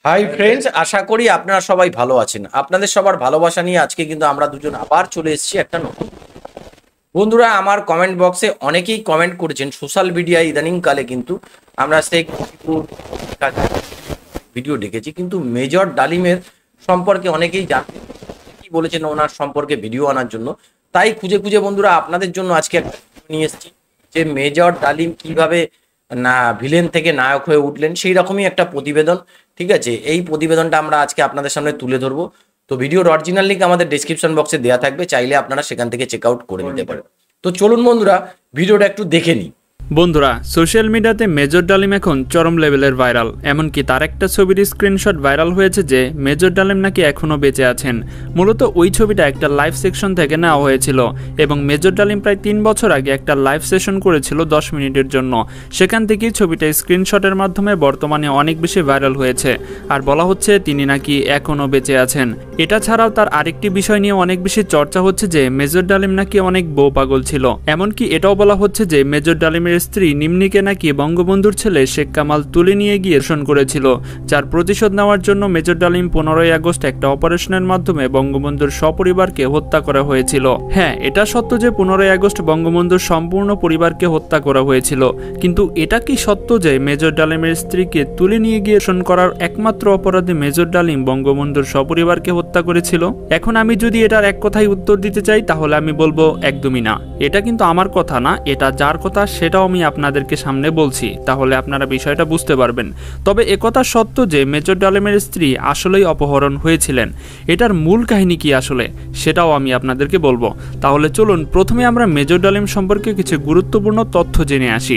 Hi friends, আশা করি আপনারা সবাই ভালো আছেন। আপনাদের সবার ভালোবাসা নিয়ে আজকে কিন্তু আমরা দুজন আবার চলে এসেছি একটা নতুন। বন্ধুরা, আমার কমেন্ট বক্সে অনেকেই কমেন্ট করেছেন সোশ্যাল মিডিয়ায় ইদানিং কালে কিন্তু আমরা সেই ভিডিও দেখেছি, কিন্তু মেজর ডালিমের সম্পর্কে অনেকেই জানতে কি বলেছেন ওনার সম্পর্কে ভিডিও আনার জন্য। তাই খুঁজে খুঁজে বন্ধুরা আপনাদের জন্য আজকে একটা নিয়ে এসেছি যে মেজর ডালিম কিভাবে না ভিলেন থেকে নায়ক হয়ে উঠলেন, সেই রকমই একটা প্রতিবেদন। ঠিক আছে, এই প্রতিবেদনটা আমরা আজকে আপনাদের সামনে তুলে ধরবো। তো ভিডিওর অরিজিনাল লিঙ্ক আমাদের ডেসক্রিপশন বক্সে দেওয়া থাকবে, চাইলে আপনারা সেখান থেকে চেক আউট করে নিতে পারেন। তো চলুন বন্ধুরা ভিডিওটা একটু দেখে নিই। বন্ধুরা, সোশ্যাল মিডিয়াতে মেজর ডালিম এখন চরম লেভেলের ভাইরাল। এমনকি তার একটা ছবির স্ক্রিনশট ভাইরাল হয়েছে যে মেজর ডালিম নাকি এখনও বেঁচে আছেন। মূলত ওই ছবিটা একটা লাইভ সেকশন থেকে নেওয়া হয়েছিল এবং মেজর ডালিম প্রায় 3 বছর আগে একটা লাইভ সেশন করেছিল 10 মিনিটের জন্য। সেখান থেকেই ছবিটা স্ক্রিনশটের মাধ্যমে বর্তমানে অনেক বেশি ভাইরাল হয়েছে। আর বলা হচ্ছে তিনি নাকি এখনও বেঁচে আছেন। এটা ছাড়াও তার আরেকটি বিষয় নিয়ে অনেক বেশি চর্চা হচ্ছে যে মেজর ডালিম নাকি অনেক বউ পাগল ছিল। এমনকি এটাও বলা হচ্ছে যে মেজর ডালিমের স্ত্রী নিম্নিকে নাকি বঙ্গবন্ধুর ছেলে শেখ কামাল তুলে নিয়ে গিয়ে ধর্ষণ করেছিল, যার প্রতিশোধ নেওয়ার জন্য মেজর ডালিম 15ই আগস্ট একটা অপারেশনের মাধ্যমে বঙ্গবন্ধুর সপরিবারকে হত্যা করা হয়েছিল। হ্যাঁ, এটা সত্য যে 15ই আগস্ট বঙ্গবন্ধুর সম্পূর্ণ পরিবারকে হত্যা করা হয়েছিল, কিন্তু এটা কি সত্য যে মেজর ডালিমের স্ত্রীকে তুলে নিয়ে গিয়ে ধর্ষণ করার একমাত্র অপরাধী মেজর ডালিম বঙ্গবন্ধুর সপরিবারকে হত্যা করেছিল? এখন আমি যদি এটার এক কথায় উত্তর দিতে চাই তাহলে আমি বলবো একদমই না। এটা কিন্তু আমার কথা না, এটা যার কথা সেটাও আমি আপনাদেরকে সামনে বলছি, তাহলে আপনারা বিষয়টা বুঝতে পারবেন। তবে একথা সত্য যে মেজর ডালিমের স্ত্রী আসলেই অপহরণ হয়েছিলেন। এটার মূল কাহিনী কি আসলে সেটাও আমি আপনাদেরকে বলবো। তাহলে চলুন প্রথমে আমরা মেজর ডালিম সম্পর্কে কিছু গুরুত্বপূর্ণ তথ্য জেনে আসি।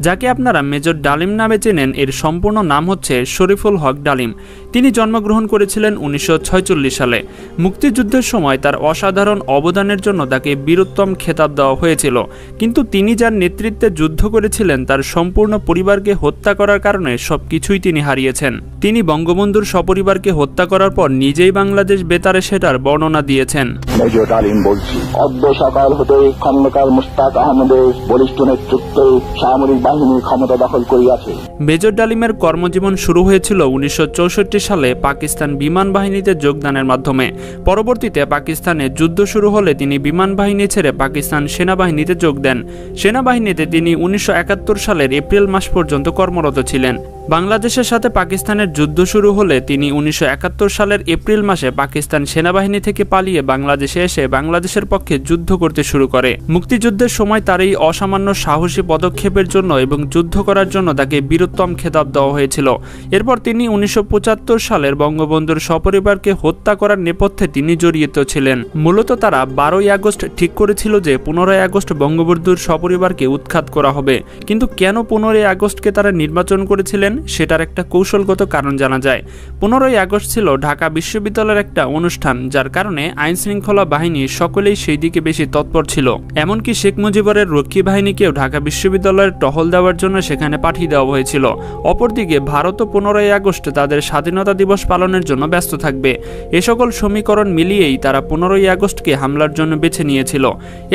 যাকে আপনারা মেজর ডালিম নামে চেনেন, এর সম্পূর্ণ নাম হচ্ছে শরীফুল হক ডালিম। তিনি জন্মগ্রহণ করেছিলেন 1946 সালে। মুক্তিযুদ্ধের সময় তার অসাধারণ অবদানের জন্য তাকে বীরোত্তম খেতাব দেওয়া হয়েছিল, কিন্তু তিনি যার নেতৃত্বে যুদ্ধ করেছিলেন তার সম্পূর্ণ পরিবারকে হত্যা করার কারণে সবকিছুই তিনি হারিয়েছেন। তিনি বঙ্গবন্ধুর সপরিবারকে হত্যা করার পর নিজেই বাংলাদেশ বেতারে সেটার বর্ণনা দিয়েছেন। মেজর ডালিম বলছি, অদ্য সকাল হতে খন্দকার মুশতাক আহমেদের বলিষ্ঠ নেতৃত্বে সামরিক বাহিনী ক্ষমতা দখল করিয়াছে। মেজর ডালিমের কর্মজীবন শুরু হয়েছিল 1964 সালে পাকিস্তান বিমান বাহিনীতে যোগদানের মাধ্যমে। পরবর্তীতে পাকিস্তানে যুদ্ধ শুরু হলে তিনি বিমান বাহিনী ছেড়ে পাকিস্তান সেনাবাহিনীতে যোগ দেন। সেনাবাহিনীতে তিনি 1971 সালের এপ্রিল মাস পর্যন্ত কর্মরত ছিলেন। বাংলাদেশের সাথে পাকিস্তানের যুদ্ধ শুরু হলে তিনি 1971 সালের এপ্রিল মাসে পাকিস্তান সেনাবাহিনী থেকে পালিয়ে বাংলাদেশে এসে বাংলাদেশের পক্ষে যুদ্ধ করতে শুরু করে। মুক্তিযুদ্ধের সময় তার এই অসামান্য সাহসী পদক্ষেপের জন্য এবং যুদ্ধ করার জন্য তাকে বীরোত্তম খেতাব দেওয়া হয়েছিল। এরপর তিনি 1975 সালের বঙ্গবন্ধুর সপরিবারকে হত্যা করার নেপথ্যে তিনি জড়িত ছিলেন। মূলত তারা 12ই আগস্ট ঠিক করেছিল যে 15ই আগস্ট বঙ্গবন্ধুর সপরিবারকে উৎখাত করা হবে, কিন্তু কেন 15ই আগস্টকে তারা নির্বাচন করেছিলেন সেটার একটা কৌশলগত কারণ জানা যায়। 15ই আগস্ট ছিল ঢাকা বিশ্ববিদ্যালয়ের একটা অনুষ্ঠান, যার কারণে আইন শৃঙ্খলা বাহিনী সকলেই সেই দিকে বেশি তৎপর ছিল। এমনকি শেখ মুজিবুরের রক্ষী বাহিনীকেও ঢাকা বিশ্ববিদ্যালয়ের টহল দেওয়ার জন্য সেখানে পাঠিয়ে দেওয়া হয়েছিল। অপরদিকে ভারতও 15ই আগস্ট তাদের স্বাধীনতা দিবস পালনের জন্য ব্যস্ত থাকবে। এ সকল সমীকরণ মিলিয়েই তারা 15ই আগস্টকে হামলার জন্য বেছে নিয়েছিল।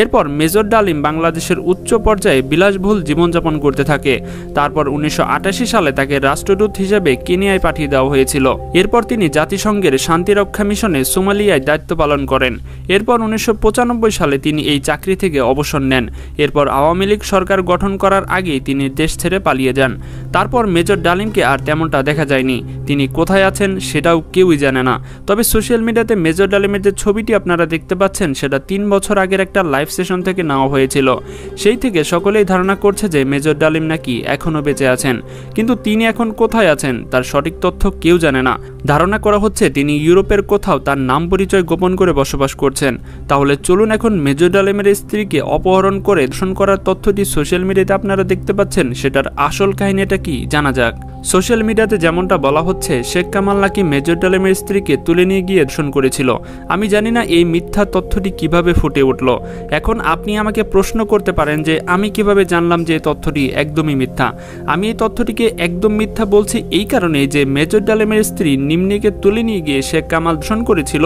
এরপর মেজর ডালিম বাংলাদেশের উচ্চ পর্যায়ে বিলাসবহুল জীবনযাপন করতে থাকে। তারপর 1988 সালে তাকে রাষ্ট্রদূত হিসেবে কেনিয়ায় পাঠিয়ে দেওয়া হয়েছিল। এরপর তিনি জাতিসংঘের শান্তিরক্ষা মিশনে সোমালিয়ায় দায়িত্ব পালন করেন। এরপর 1995 সালে তিনি এই চাকরি থেকে অবসর নেন। এরপর আওয়ামী লীগ সরকার গঠন করার আগেই তিনি দেশ ছেড়ে পালিয়ে যান। তারপর মেজর ডালিমকে আর তেমনটা দেখা যায়নি। তিনি কোথায় আছেন সেটাও কেউই জানে না। তবে সোশ্যাল মিডিয়াতে মেজর ডালিমের যে ছবিটি আপনারা দেখতে পাচ্ছেন সেটা 3 বছর আগের একটা লাইভ সেশন থেকে নেওয়া হয়েছিল। সেই থেকে সকলেই ধারণা করছে যে মেজর ডালিম নাকি এখনও বেঁচে আছেন, কিন্তু তিনি এখন কোথায় আছেন তার সঠিক তথ্য কেউ জানে না। ধারণা করা হচ্ছে তিনি ইউরোপের কোথাও তার নাম পরিচয় গোপন করে বসবাস করছেন। তাহলে চলুন এখন মেজর ডালিমের স্ত্রীকে অপহরণ করে ধর্ষণ করার তথ্যটি সোশ্যাল মিডিয়াতে আপনারা দেখতে পাচ্ছেন সেটার আসল কাহিনীটা কি জানা যাক। সোশ্যাল মিডিয়াতে যেমনটা বলা হচ্ছে শেখ কামাল নাকি মেজর ডালিমের স্ত্রীকে তুলে নিয়ে গিয়ে ধর্ষণ করেছিল। আমি জানি না এই মিথ্যা তথ্যটি কিভাবে ফুটে উঠল। এখন আপনি আমাকে প্রশ্ন করতে পারেন যে আমি কিভাবে জানলাম যে তথ্যটি একদমই মিথ্যা। আমি এই তথ্যটিকে একদম মিথ্যা বলছি এই কারণে যে মেজর ডালিমের স্ত্রী নিম্নিকে তুলে নিয়ে গিয়ে শেখ কামাল ধর্ষণ করেছিল,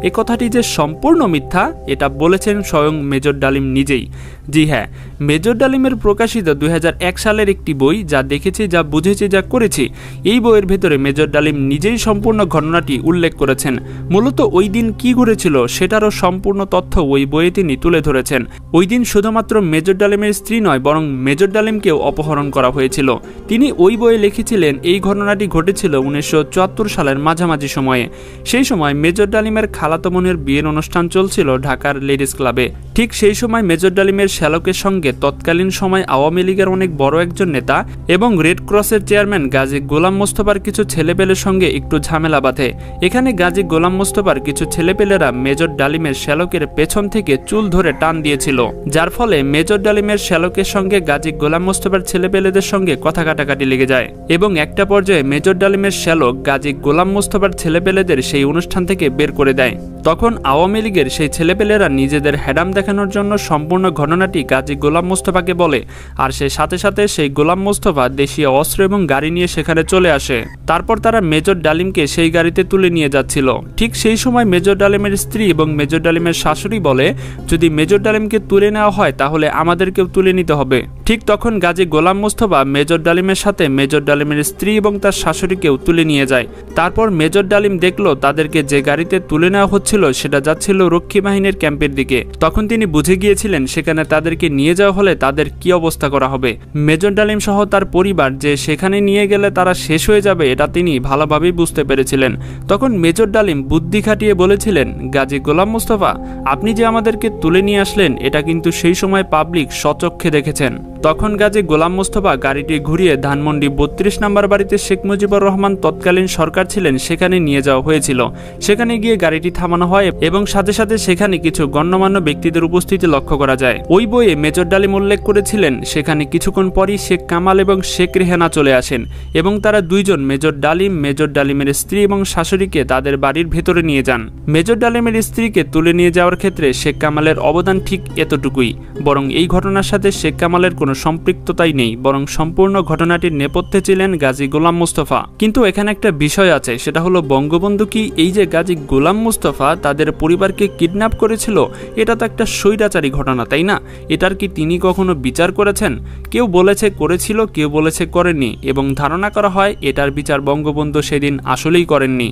এ কথাটি যে সম্পূর্ণ মিথ্যা এটা বলেছেন স্বয়ং মেজর ডালিম নিজেই। জি হ্যাঁ, মেজর ডালিমের প্রকাশিত 2001 সালের একটি বই, যা দেখেছি, যা বুঝেছি, যা করেছি, এই বইয়ের ভেতরে মেজর ডালিম নিজেই সম্পূর্ণ ঘটনাটি উল্লেখ করেছেন। মূলত ওই দিন কি ঘটেছিল সেটারও সম্পূর্ণ তথ্য ওই বইয়ে তিনি তুলে ধরেছেন। ওই দিন শুধুমাত্র মেজর ডালিমের স্ত্রী নয়, বরং মেজর ডালিমকেও অপহরণ করা হয়েছিল। তিনি ওই বইয়ে লিখেছিলেন এই ঘটনাটি ঘটেছিল 1974 সালের মাঝামাঝি সময়ে। সেই সময় মেজর ডালিমের খালাতো বোনের বিয়ের অনুষ্ঠান চলছিল ঢাকার লেডিস ক্লাবে। ঠিক সেই সময় মেজর ডালিমের শ্যালকের সঙ্গে তৎকালীন সময় আওয়ামী লীগের অনেক বড় একজন নেতা এবং রেড ক্রসের চেয়ারম্যান গাজী গোলাম মোস্তফার কিছু ছেলেপেলের সঙ্গে একটু ঝামেলা বাঁধে। এখানে গাজী গোলাম মোস্তফার কিছু ছেলেপেলেরা মেজর ডালিমের শ্যালকের পেছন থেকে চুল ধরে টান দিয়েছিল, যার ফলে মেজর ডালিমের শ্যালকের সঙ্গে গাজী গোলাম মোস্তফার ছেলেপেলেদের সঙ্গে কথা কাটাকাটি লেগে যায় এবং একটা পর্যায়ে মেজর ডালিমের শ্যালক গাজী গোলাম মোস্তফার ছেলেপেলেদের সেই অনুষ্ঠান থেকে বের করে দেয়। তখন আওয়ামী লীগের সেই ছেলেপেলেরা নিজেদের হ্যাডাম দেখানোর জন্য সম্পূর্ণ ঘটনাটি গাজী গোলাম মোস্তফাকে বলে, আর সেই সাথে সাথে সেই গোলাম মোস্তফা দেশীয় অস্ত্র এবং গাড়ি নিয়ে সেখানে চলে আসে। তারপর তারা মেজর ডালিমকে সেই গাড়িতে তুলে নিয়ে যাচ্ছিল। ঠিক সেই সময় মেজর ডালিমের স্ত্রী এবং মেজর ডালিমের শাশুড়ি বলে, যদি মেজর ডালিমকে তুলে নেওয়া হয় তাহলে আমাদেরকেও তুলে নিতে হবে। ঠিক তখন গাজী গোলাম মোস্তফা মেজর ডালিমের সাথে মেজর ডালিমের স্ত্রী এবং তার শাশুড়িকেও তুলে নিয়ে যায়। তারপর মেজর ডালিম দেখলো তাদেরকে যে গাড়িতে তুলে নেওয়া হচ্ছিল সেটা যাচ্ছিল রক্ষী বাহিনীর ক্যাম্পের দিকে। তখন তিনি বুঝে গিয়েছিলেন সেখানে তাদেরকে নিয়ে যাওয়া হলে তাদের কি অবস্থা করা হবে। মেজর ডালিম সহ তার পরিবার যে সেখানে নিয়ে গেলে তারা শেষ হয়ে যাবে এটা তিনি ভালোভাবেই বুঝতে পেরেছিলেন। তখন মেজর ডালিম বুদ্ধি খাটিয়ে বলেছিলেন, গাজী গোলাম মোস্তফা, আপনি যে আমাদেরকে তুলে নিয়ে আসলেন এটা কিন্তু সেই সময় পাবলিক স্বচক্ষে দেখেছেন। তখন গাজী গোলাম মোস্তফা গাড়িটি ঘুরিয়ে ধানমন্ডি 32 নম্বর বাড়িতে শেখ মুজিবুর রহমান তৎকালীন সরকার ছিলেন সেখানে নিয়ে যাওয়া হয়েছিল। সেখানে গিয়ে গাড়িটি থামানো হয় এবং সাথে সাথে সেখানে কিছু গণ্যমান্য ব্যক্তিদের উপস্থিতি লক্ষ্য করা যায়। ওই বইয়ে মেজর ডালিম উল্লেখ করেছিলেন সেখানে কিছুক্ষণ পরই শেখ কামাল এবং শেখ রেহানা চলে আসেন এবং তারা দুইজন মেজর ডালিম, মেজর ডালিমের স্ত্রী এবং শাশুড়িকে তাদের বাড়ির ভেতরে নিয়ে যান। মেজর ডালিমের স্ত্রীকে তুলে নিয়ে যাওয়ার ক্ষেত্রে শেখ কামালের অবদান ঠিক এতটুকুই, বরং এই ঘটনার সাথে শেখ কামালের কোনো সম্পৃক্ততাই নেই, বরং সম্পূর্ণ ঘটনাটির নেপথ্যে ছিলেন গাজী গোলাম মোস্তফা। কিন্তু এখানে একটা বিষয় আছে, সেটা হলো বঙ্গবন্ধু কি এই যে গাজী গোলাম মোস্তফা তাদের পরিবারকে কিডন্যাপ করেছিল, এটা তো একটা স্বৈরাচারী ঘটনা, তাই না? এটার কি তিনি কখনো বিচার করেছেন? কেউ বলেছে করেছিল, কেউ বলেছে করেননি, এবং ধারণা করা হয় এটার বিচার বঙ্গবন্ধু সেদিন আসলেই করেননি।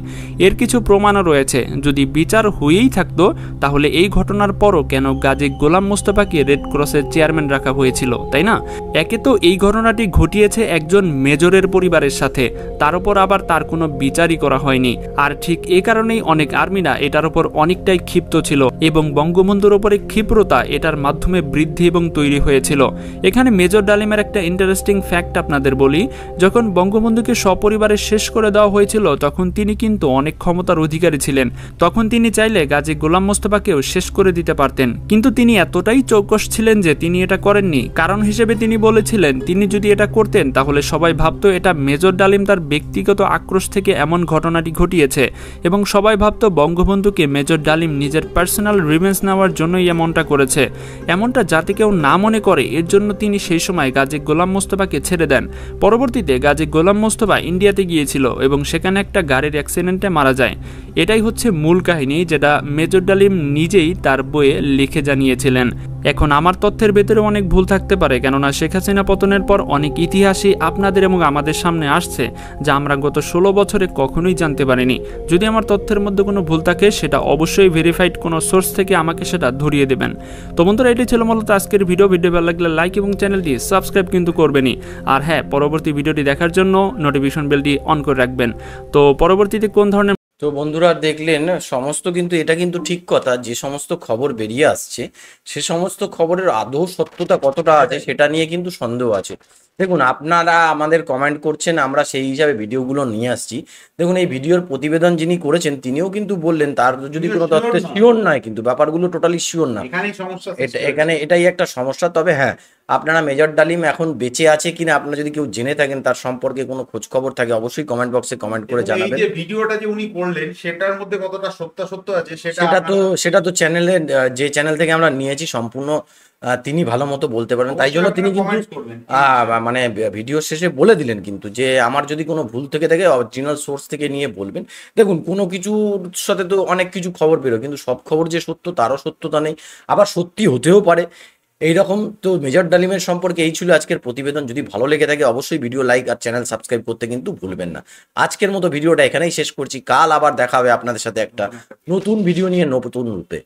এর কিছু প্রমাণও রয়েছে। যদি বিচার হয়েই থাকতো তাহলে এই ঘটনার পরও কেন গাজী গোলাম মোস্তফাকে রেড ক্রসের চেয়ারম্যান রাখা হয়েছিল, তাই না? একে তো এই ঘটনাটি ঘটিয়েছে একজন মেজরের পরিবারের সাথে, তার উপর আবার তার কোনো বিচারই করা হয়নি। আর ঠিক এ কারণেই অনেক আর্মিরা এটার উপর অনেকটাই ক্ষিপ্ত ছিল এবং বঙ্গবন্ধুর উপরে ক্ষিপ্রতা এটার মাধ্যমে বৃদ্ধি এবং তৈরি হয়েছিল। এখানে মেজর ডালিমের একটা ইন্টারেস্টিং ফ্যাক্ট আপনাদের বলি, যখন বঙ্গবন্ধুকে সপরিবারে শেষ করে দেওয়া হয়েছিল তখন তিনি কিন্তু অনেক ক্ষমতার অধিকারী ছিলেন। তখন তিনি চাইলে গাজী গোলাম মোস্তফাকেও শেষ করে দিতে পারতেন, কিন্তু তিনি এতটাই চৌকস ছিলেন যে তিনি এটা করেননি। কারণ হিসেবে তিনি বলেছিলেন তিনি যদি এটা করতেন তাহলে সবাই ভাবতো এটা মেজর ডালিম তার ব্যক্তিগত আক্রোশ থেকে এমন ঘটনাটি ঘটিয়েছে এবং সবাই ভাবতো বঙ্গবন্ধুকে মেজর ডালিম নিজের পার্সোনাল রিভেঞ্জ নেওয়ার জন্যই এমনটা করেছে। এমনটা যাতে কেউ না মনে করে এর জন্য তিনি সেই সময় গাজী গোলাম মোস্তফাকে ছেড়ে দেন। পরবর্তীতে গাজী গোলাম মোস্তফা ইন্ডিয়াতে গিয়েছিল এবং সেখানে একটা গাড়ির অ্যাক্সিডেন্টে মারা যায়। এটাই হচ্ছে মূল কাহিনী, যেটা মেজর ডালিম নিজেই তার বইয়ে লিখে জানিয়েছিলেন। এখন আমার তথ্যের ভেতরে অনেক ভুল থাকতে পারে, কেননা শেখ হাসিনা পতনের পর অনেক ইতিহাসই আপনাদের এবং আমাদের সামনে আসছে যা আমরা গত 16 বছরে কখনোই জানতে পারিনি। যদি আমার তথ্যের মধ্যে কোনো ভুল থাকে সেটা অবশ্যই ভেরিফাইড কোনো সোর্স থেকে আমাকে সেটা ধরিয়ে দেবেন। তো বন্ধুরা, এটাই ছিল মূলত আজকের ভিডিও ভালো লাগলে লাইক এবং চ্যানেলটি সাবস্ক্রাইব কিন্তু করবেনই। আর হ্যাঁ, পরবর্তী ভিডিওটি দেখার জন্য নোটিফিকেশন বেলটি অন করে রাখবেন। তো পরবর্তীতে কোন ধরনের তো বন্ধুরা দেখলেন সমস্ত, কিন্তু এটা কিন্তু ঠিক কথা, যে সমস্ত খবর বেরিয়ে আসছে সে সমস্ত খবরের আদৌ সত্যতা কতটা আছে সেটা নিয়ে কিন্তু সন্দেহ আছে। দেখুন, আপনারা আমাদের কমেন্ট করছেন, আমরা সেই হিসাবে ভিডিওগুলো নিয়ে আসছি। দেখুন, এই ভিডিওর প্রতিবেদন যিনি করেছেন তিনিও কিন্তু বললেন তার যদি কোনো তথ্যে শিওর নয়, কিন্তু ব্যাপারগুলো টোটালি শিওর না। এখানে এটাই একটা সমস্যা। তবে হ্যাঁ, আপনারা মেজর ডালিম এখন বেঁচে আছে কিনা আপনারা যদি কেউ জেনে থাকেন, তার সম্পর্কে কোনো খোঁজ খবর থাকে, অবশ্যই কমেন্ট বক্সে কমেন্ট করে জানাবেন। এই যে ভিডিওটা যে উনি করলেন সেটার মধ্যে কতটা সত্য আছে সেটা তো চ্যানেলে, যে চ্যানেল থেকে আমরা নিয়েছি সম্পূর্ণ তিনি ভালো মতো বলতে পারবেন, তাই জন্য তিনি কিন্তু comments করবেন। মানে ভিডিও শেষে বলে দিলেন কিন্তু যে আমার যদি কোনো ভুল থেকে থাকে অরিজিনাল সোর্স থেকে নিয়ে বলবেন। দেখুন কোনো কিছুর সাথে তো অনেক কিছু খবর বেরোয়, কিন্তু সব খবর যে সত্য তারও সত্যতা নেই, আবার সত্যি হতেও পারে এইরকম। তো মেজর ডালিমের সম্পর্কে এই ছিল আজকের প্রতিবেদন। যদি ভালো লেগে থাকে অবশ্যই ভিডিও লাইক আর চ্যানেল সাবস্ক্রাইব করতে কিন্তু ভুলবেন না। আজকের মতো ভিডিওটা এখানেই শেষ করছি, কাল আবার দেখা হবে আপনাদের সাথে একটা নতুন ভিডিও নিয়ে নতুন রূপে।